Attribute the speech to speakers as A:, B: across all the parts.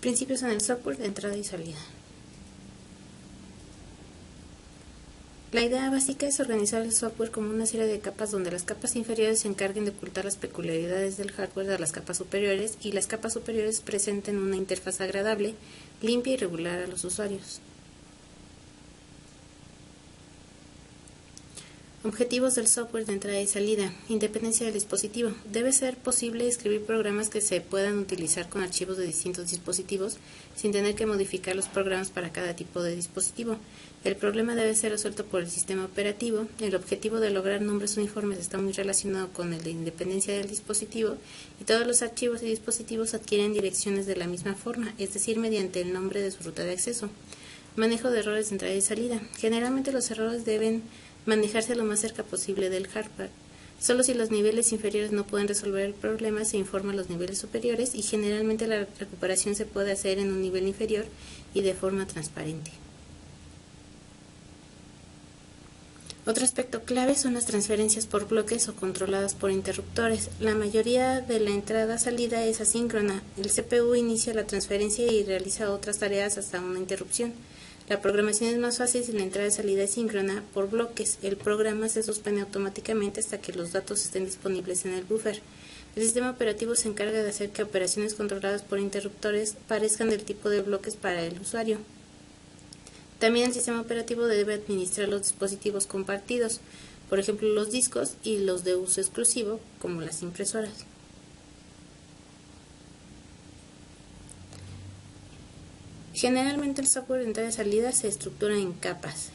A: Principios en el software de entrada y salida. La idea básica es organizar el software como una serie de capas donde las capas inferiores se encarguen de ocultar las peculiaridades del hardware de las capas superiores y las capas superiores presenten una interfaz agradable, limpia y regular a los usuarios. Objetivos del software de entrada y salida. Independencia del dispositivo. Debe ser posible escribir programas que se puedan utilizar con archivos de distintos dispositivos sin tener que modificar los programas para cada tipo de dispositivo. El problema debe ser resuelto por el sistema operativo. El objetivo de lograr nombres uniformes está muy relacionado con el de independencia del dispositivo y todos los archivos y dispositivos adquieren direcciones de la misma forma, es decir, mediante el nombre de su ruta de acceso. Manejo de errores de entrada y salida. Generalmente los errores deben manejarse lo más cerca posible del hardware. Solo si los niveles inferiores no pueden resolver el problema, se informa a los niveles superiores y generalmente la recuperación se puede hacer en un nivel inferior y de forma transparente. Otro aspecto clave son las transferencias por bloques o controladas por interruptores. La mayoría de la entrada-salida es asíncrona. El CPU inicia la transferencia y realiza otras tareas hasta una interrupción. La programación es más fácil si la entrada y salida es síncrona por bloques. El programa se suspende automáticamente hasta que los datos estén disponibles en el buffer. El sistema operativo se encarga de hacer que operaciones controladas por interruptores parezcan del tipo de bloques para el usuario. También el sistema operativo debe administrar los dispositivos compartidos, por ejemplo los discos y los de uso exclusivo, como las impresoras. Generalmente el software de entrada y salida se estructura en capas.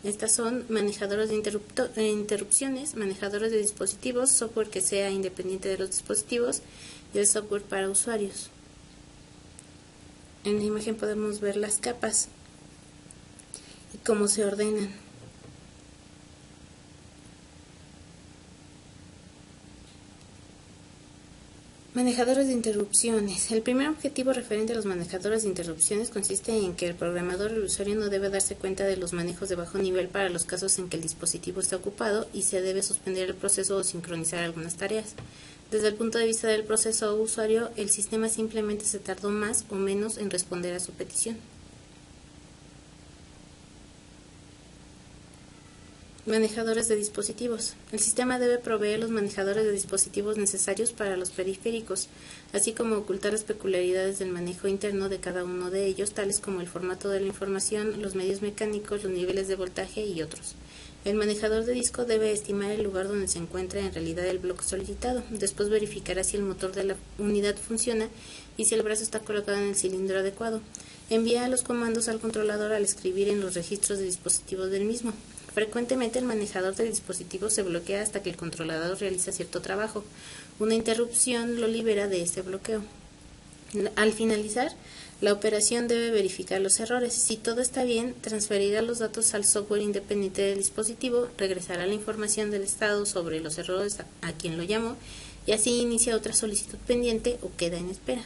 A: Estas son manejadores de interrupciones, manejadores de dispositivos, software que sea independiente de los dispositivos y el software para usuarios. En la imagen podemos ver las capas y cómo se ordenan. Manejadores de interrupciones. El primer objetivo referente a los manejadores de interrupciones consiste en que el programador o el usuario no debe darse cuenta de los manejos de bajo nivel para los casos en que el dispositivo está ocupado y se debe suspender el proceso o sincronizar algunas tareas. Desde el punto de vista del proceso o usuario, el sistema simplemente se tardó más o menos en responder a su petición. Manejadores de dispositivos. El sistema debe proveer los manejadores de dispositivos necesarios para los periféricos, así como ocultar las peculiaridades del manejo interno de cada uno de ellos, tales como el formato de la información, los medios mecánicos, los niveles de voltaje y otros. El manejador de disco debe estimar el lugar donde se encuentra en realidad el bloque solicitado. Después verificará si el motor de la unidad funciona y si el brazo está colocado en el cilindro adecuado. Envía los comandos al controlador al escribir en los registros de dispositivos del mismo. Frecuentemente el manejador del dispositivo se bloquea hasta que el controlador realiza cierto trabajo. Una interrupción lo libera de este bloqueo. Al finalizar, la operación debe verificar los errores. Si todo está bien, transferirá los datos al software independiente del dispositivo, regresará la información del estado sobre los errores a quien lo llamó y así inicia otra solicitud pendiente o queda en espera.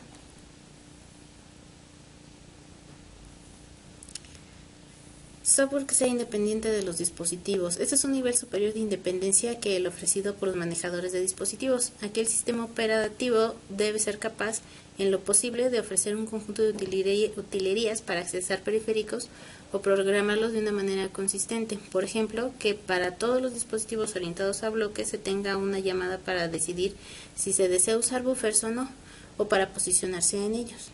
A: Software que sea independiente de los dispositivos. Este es un nivel superior de independencia que el ofrecido por los manejadores de dispositivos. Aquí el sistema operativo debe ser capaz, en lo posible, de ofrecer un conjunto de utilerías para accesar periféricos o programarlos de una manera consistente. Por ejemplo, que para todos los dispositivos orientados a bloques se tenga una llamada para decidir si se desea usar buffers o no, o para posicionarse en ellos.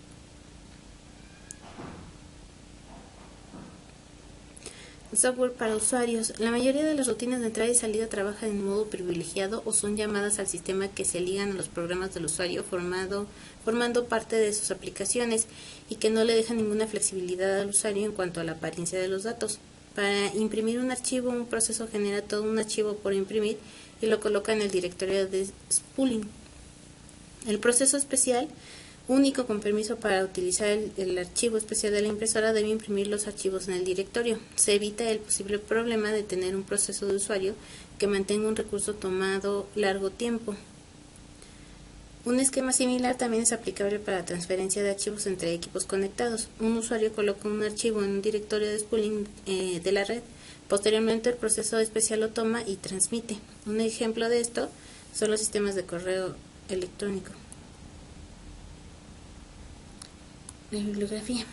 A: Software para usuarios. La mayoría de las rutinas de entrada y salida trabajan en modo privilegiado o son llamadas al sistema que se ligan a los programas del usuario formando parte de sus aplicaciones y que no le dejan ninguna flexibilidad al usuario en cuanto a la apariencia de los datos. Para imprimir un archivo, un proceso genera todo un archivo por imprimir y lo coloca en el directorio de spooling. El proceso especial único con permiso para utilizar el archivo especial de la impresora debe imprimir los archivos en el directorio. Se evita el posible problema de tener un proceso de usuario que mantenga un recurso tomado largo tiempo. Un esquema similar también es aplicable para la transferencia de archivos entre equipos conectados. Un usuario coloca un archivo en un directorio de spooling de la red. Posteriormente el proceso especial lo toma y transmite. Un ejemplo de esto son los sistemas de correo electrónico. La bibliografía.